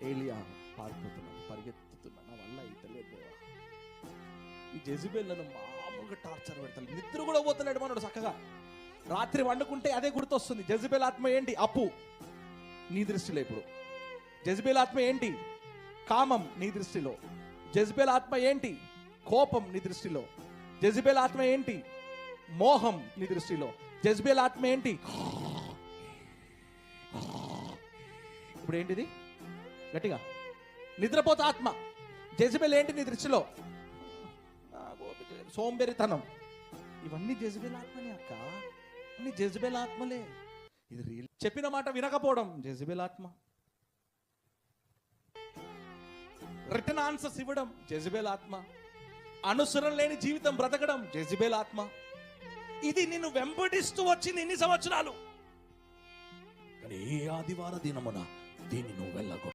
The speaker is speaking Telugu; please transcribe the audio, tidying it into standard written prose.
ఏలియా పారిపోతున్నాను, పరిగెత్తుతున్నా, నా వల్ల అయితలేదు దేవా. ఈ జెజబెల్ నన్ను మామూలుగా టార్చర్ పెడతాను, నిద్ర కూడా పోతలేడు మనోడు చక్కగా. రాత్రి వండుకుంటే అదే గుర్తొస్తుంది. జెజబెల్ ఆత్మ ఏంటి? అప్పు నీ దృష్టిలో. ఇప్పుడు జెజబెల్ ఆత్మ ఏంటి? కామం నీ దృష్టిలో. జెజబెల్ ఆత్మ ఏంటి? కోపం నీ దృష్టిలో. జెజబెల్ ఆత్మ ఏంటి? మోహం నీ దృష్టిలో. జెజబెల్ ఆత్మ ఏంటి? ఇప్పుడు ఏంటిది? గట్టిగా నిద్రపోత ఆత్మ. జెజబెల్ ఏంటి నీ దృష్టిలో? సోంబేరితనం. ఇవన్నీ జెజబెల్ ఆత్మలే అక్క, అన్ని జెజబెల్ ఆత్మలే. ఇది రియల్. చెప్పిన మాట వినకపోవడం జెజబెల్ ఆత్మ. రిటర్న్ ఆన్సర్స్ ఇవ్వడం జెజబెల్ ఆత్మ. అనుసరణ లేని జీవితం బ్రతకడం జెజబెల్ ఆత్మ. ఇది నిన్ను వెంబడిస్తూ వచ్చింది ఇన్ని సంవత్సరాలు. కానీ ఏ ఆదివార దినమున దీన్ని నువ్వు వెళ్ళకు.